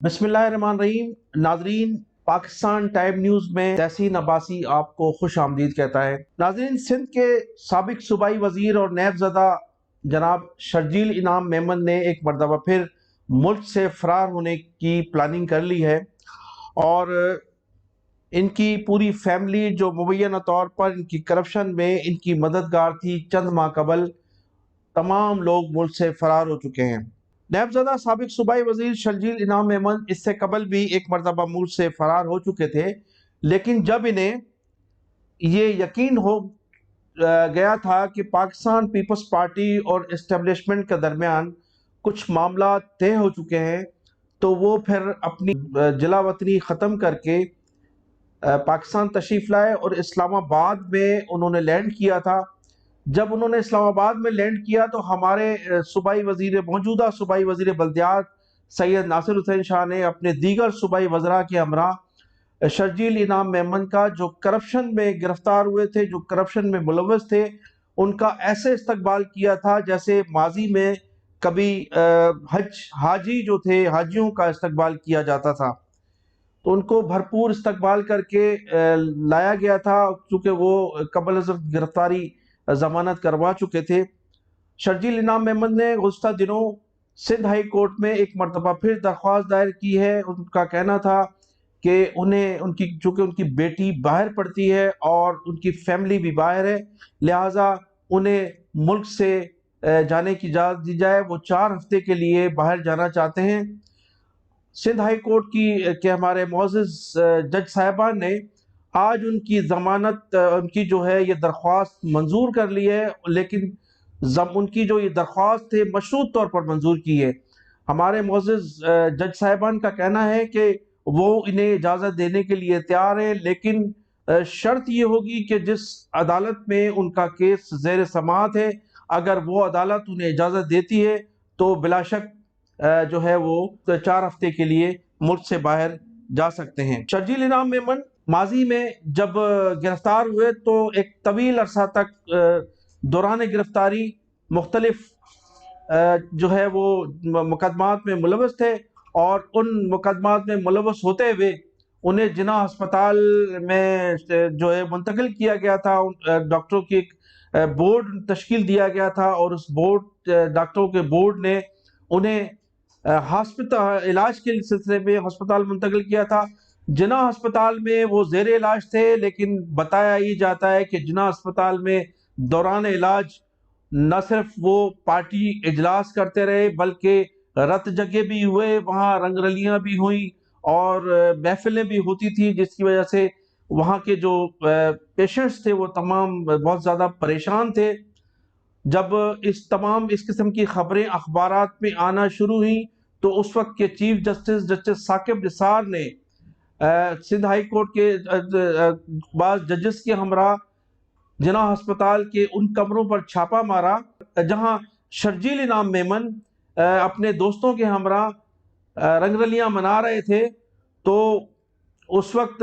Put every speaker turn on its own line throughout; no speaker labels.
बिस्मिल्लाहिर्रहमानिर्रहीम। नाजरीन, Pakistan time news में तहसीन अब्बासी आपको खुश आमदीद कहता है। नाजरीन, सिंध के साबिक सूबाई वजीर और नैबज़दा जनाब शर्जील इनाम मेमन ने एक मरतबा फिर मुल्क से फरार होने की प्लानिंग कर ली है और इनकी पूरी फैमिली जो मुबैना तौर पर इनकी करप्शन में इनकी मददगार थी, चंद माह कबल तमाम लोग मुल्क से फरार हो चुके हैं। नैबज़दा साबिक सूबाई वजीर शर्जील इनाम मेमन इससे कबल भी एक मरतबा मुल्क से फरार हो चुके थे, लेकिन जब इन्हें ये यकीन हो गया था कि पाकिस्तान पीपल्स पार्टी और इस्टेब्लिशमेंट के दरमियान कुछ मामला तय हो चुके हैं, तो वो फिर अपनी जिला वतनी ख़त्म करके पाकिस्तान तशरीफ़ लाए और इस्लामाबाद में उन्होंने लैंड किया था। जब उन्होंने इस्लामाबाद में लैंड किया तो हमारे मौजूदा सूबाई वजीर बल्दियात सैयद नासिर हुसैन शाह ने अपने दीगर सूबाई वज़रा के हमरा शर्जील इनाम मेमन का, जो करप्शन में गिरफ्तार हुए थे, जो करप्शन में मुलव्वस थे, उनका ऐसे इस्तकबाल किया था जैसे माजी में कभी हाजी जो थे, हाजियों का इस्तकबाल किया जाता था। तो उनको भरपूर इस्तकबाल करके लाया गया था, क्योंकि वो कबल अज़ गिरफ्तारी जमानत करवा चुके थे। शर्जील इनाम मेमन ने गुज़श्ता दिनों सिंध हाई कोर्ट में एक मरतबा फिर दरख्वास्त दायर की है। उनका कहना था कि उन्हें चूँकि उनकी बेटी बाहर पढ़ती है और उनकी फैमिली भी बाहर है, लिहाजा उन्हें मुल्क से जाने की इजाज़त दी जाए। वो 4 हफ्ते के लिए बाहर जाना चाहते हैं। सिंध हाई कोर्ट के हमारे मोअज़्ज़ज़ जज साहिबान ने आज उनकी ज़मानत उनकी जो है ये दरख्वास्त मंजूर कर ली है, लेकिन उनकी जो ये दरख्वास्त है मशरूत तौर पर मंजूर की है। हमारे मोअज़्ज़ज़ जज साहिबान का कहना है कि वो इन्हें इजाज़त देने के लिए तैयार है, लेकिन शर्त ये होगी कि जिस अदालत में उनका केस ज़ेर समाअत है, अगर वो अदालत उन्हें इजाज़त देती है तो बिलाशक जो है वो 4 हफ्ते के लिए मुल्क से बाहर जा सकते हैं। शर्जील इनाम मेमन माजी में जब गिरफ्तार हुए तो एक तवील अरसा तक दौरान गिरफ्तारी मुख्तलिफ जो है वो मुकदमात में मुलव्वस थे और उन मुकदमात में मुलव्वस होते हुए उन्हें जिना अस्पताल में जो है मुंतकिल किया गया था। डॉक्टरों की एक बोर्ड तश्कील दिया गया था और उस डॉक्टरों के बोर्ड ने उन्हें हॉस्पिटल इलाज के सिलसिले में अस्पताल मुंतकिल किया था। जिना अस्पताल में वो ज़ेर इलाज थे, लेकिन बताया ही जाता है कि जिना अस्पताल में दौरान इलाज न सिर्फ वो पार्टी इजलास करते रहे, बल्कि रत जगे भी हुए, वहाँ रंगरलियाँ भी हुई और महफिलें भी होती थी, जिसकी वजह से वहाँ के जो पेशेंट्स थे वो तमाम बहुत ज़्यादा परेशान थे। जब इस किस्म की खबरें अखबारात में आना शुरू हुई तो उस वक्त के chief justice justice Saqib Nisar ने सिंध हाई कोर्ट के बाज़ जजेस के हमरा जिना अस्पताल के उन कमरों पर छापा मारा जहां शर्जील इनाम मेमन अपने दोस्तों के हमरा रंगरलियां मना रहे थे। तो उस वक्त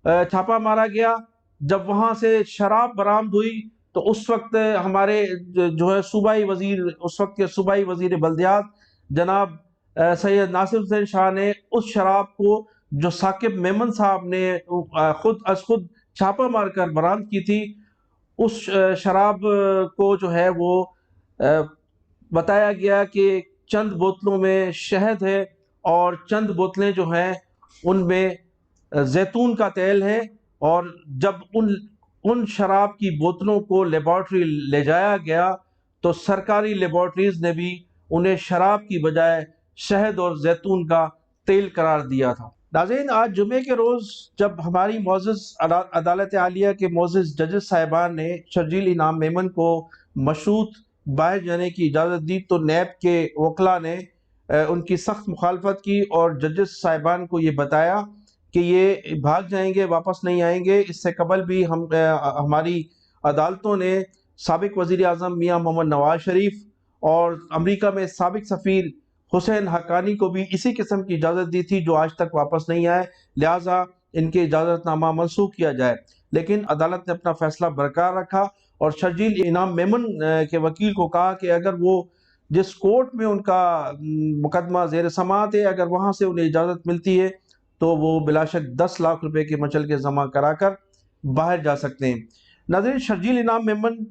छापा मारा गया। जब वहां से शराब बरामद हुई तो उस वक्त हमारे जो है सूबाई वजीर, उस वक्त के सूबाई वजीर बल्दियात जनाब सैयद नासिर हुसैन शाह ने उस शराब को, जो साकिब मेमन साहब ने खुद छापा मारकर बरामद की थी, उस शराब को जो है वो बताया गया कि चंद बोतलों में शहद है और चंद बोतलें जो हैं उनमें जैतून का तेल है। और जब उन शराब की बोतलों को लेबॉर्ट्री ले जाया गया तो सरकारी लेबॉर्ट्रीज ने भी उन्हें शराब की बजाय शहद और जैतून का तेल करार दिया था। नाज़रीन, आज जुमे के रोज़ जब हमारी मोअज़्ज़ज़ अदालत आलिया के मोअज़्ज़ज़ जजेस साहिबान ने शर्जील इनाम मेमन को मशरूत बाहर जाने की इजाज़त दी तो नैब के वकला ने उनकी सख्त मुखालफत की और जजेस साहिबान को ये बताया कि ये भाग जाएंगे, वापस नहीं आएंगे। इससे कबल भी हमारी अदालतों ने साबिक वज़ीर आज़म मियाँ मोहम्मद नवाज शरीफ और अमेरिका में साबिक सफ़ीर हुसैन हक्कानी को भी इसी किस्म की इजाज़त दी थी, जो आज तक वापस नहीं आए, लिहाजा इनके इजाज़तनामा मनसूख किया जाए। लेकिन अदालत ने अपना फैसला बरकरार रखा और शर्जील इनाम मेमन के वकील को कहा कि अगर वो جس کورٹ میں ان کا مقدمہ زیر سماعت ہے، اگر وہاں سے انہیں اجازت ملتی ہے تو وہ بلا شک 10 لاکھ روپے کے مچل کے جمع کرا کر باہر جا سکتے ہیں۔ ناظرین، شرجیل انعام میمن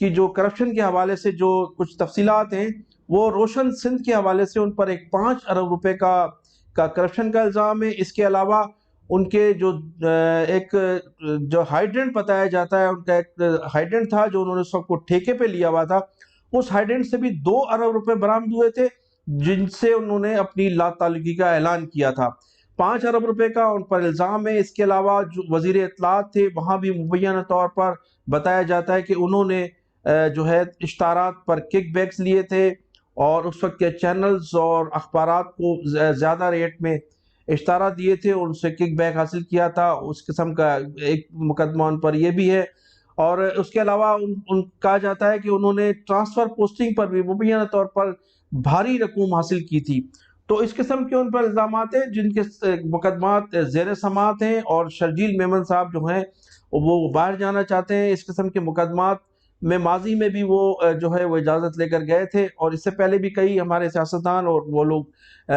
کی جو کرپشن کے حوالے سے جو کچھ تفصیلات ہیں، وہ روشن سندھ کے حوالے سے ان پر ایک 5 ارب روپے کا کرپشن کا الزام ہے۔ اس کے علاوہ ان کے جو ایک جو ہائیڈرنٹ بتایا جاتا ہے، ان کا ایک ہائیڈرنٹ تھا جو انہوں نے سب کو ٹھیکے پہ لیا ہوا تھا، اس ہائیڈرنٹ سے بھی 2 ارب روپے برآمد ہوئے تھے، جن سے انہوں نے اپنی لا تعلقی کا اعلان کیا تھا۔ 5 ارب روپے کا ان پر الزام ہے۔ اس کے علاوہ جو وزیر اطلاعات تھے، وہاں بھی مبینہ طور پر بتایا جاتا ہے کہ انہوں نے جو ہے اشتہارات پر کک بیکس لیے تھے، اور اس وقت کے چینلز اور اخبارات کو زیادہ ریٹ میں اشتہارات دیے تھے، ان سے کک بیک حاصل کیا تھا۔ اس قسم کا ایک مقدمہ ان پر یہ بھی ہے، اور اس کے علاوہ ان کہا جاتا ہے کہ انہوں نے ٹرانسفر پوسٹنگ پر بھی مبینہ طور پر بھاری رقوم حاصل کی تھی۔ تو اس قسم کے ان پر الزامات ہیں جن کے مقدمات زیر سماعت ہیں، اور شرجیل میمن صاحب جو ہیں وہ باہر جانا چاہتے ہیں۔ اس قسم کے مقدمات میں ماضی میں بھی وہ جو ہے وہ اجازت لے کر گئے تھے، اور اس سے پہلے بھی کئی ہمارے سیاستدان اور وہ لوگ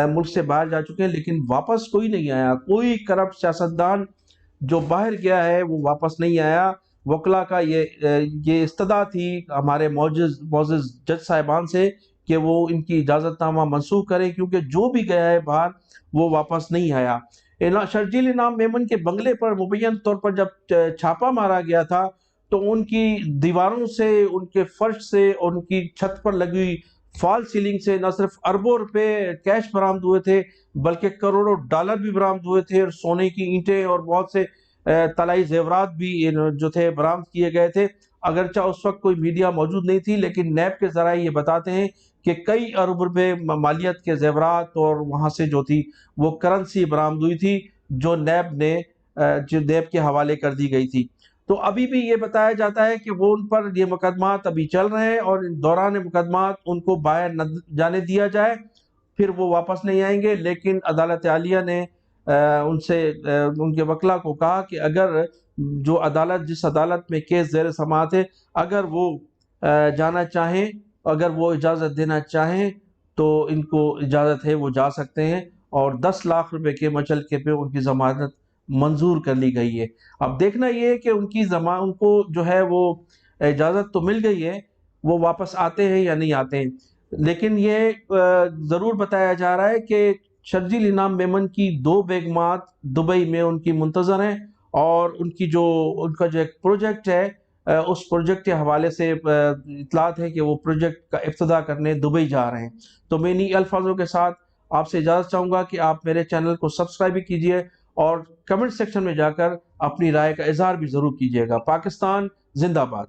ملک سے باہر جا چکے ہیں، لیکن واپس کوئی نہیں آیا۔ کوئی کرپٹ سیاستدان جو باہر گیا ہے وہ واپس نہیں آیا۔ وکلا کا یہ استدعا تھی ہمارے معزز جج صاحبان سے کہ وہ ان کی اجازت نامہ منسوخ کریں، کیونکہ جو بھی گیا ہے باہر وہ واپس نہیں آیا۔ شرجیل انعام میمن کے بنگلے پر مبین طور پر جب چھاپا مارا گیا تھا تو ان کی دیواروں سے، ان کے فرش سے، ان کی چھت پر لگی ہوئی فال سیلنگ سے نہ صرف اربوں روپے کیش برآمد ہوئے تھے، بلکہ کروڑوں ڈالر بھی برآمد ہوئے تھے، اور سونے کی اینٹیں اور بہت سے طلائی زیورات بھی جو تھے برآمد کیے گئے تھے۔ اگرچہ اس وقت کوئی میڈیا موجود نہیں تھی، لیکن نیب کے ذرائع یہ بتاتے ہیں کہ کئی ارب روپے مالیت کے زیورات اور وہاں سے جو تھی وہ کرنسی برآمد ہوئی تھی، جو نیب کے حوالے کر دی گئی تھی۔ تو ابھی بھی یہ بتایا جاتا ہے کہ وہ ان پر یہ مقدمات ابھی چل رہے ہیں، اور دوران مقدمات ان کو باہر نہ جانے دیا جائے، پھر وہ واپس نہیں آئیں گے۔ لیکن عدالت عالیہ نے ان سے ان کے وکلا کو کہا کہ اگر جو عدالت جس عدالت میں کیس زیر سماعت ہے، اگر وہ جانا چاہیں، اگر وہ اجازت دینا چاہیں تو ان کو اجازت ہے، وہ جا سکتے ہیں، اور 10 لاکھ روپے کے مچلکے پہ ان کی ضمانت منظور کر لی گئی ہے۔ اب دیکھنا یہ ہے کہ ان کو جو ہے وہ اجازت تو مل گئی ہے، وہ واپس آتے ہیں یا نہیں آتے ہیں۔ لیکن یہ ضرور بتایا جا رہا ہے کہ شرجیل انعام میمن کی 2 بیگمات دبئی میں ان کی منتظر ہیں، اور ان کا جو ایک پروجیکٹ ہے، اس پروجیکٹ کے حوالے سے اطلاعات ہے کہ وہ پروجیکٹ کا افتتاح کرنے دبئی جا رہے ہیں۔ تو میں انہی الفاظوں کے ساتھ آپ سے اجازت چاہوں گا کہ آپ میرے چینل کو سبسکرائب بھی کیجئے، اور کمنٹ سیکشن میں جا کر اپنی رائے کا اظہار بھی ضرور کیجئے گا۔ پاکستان زندہ باد۔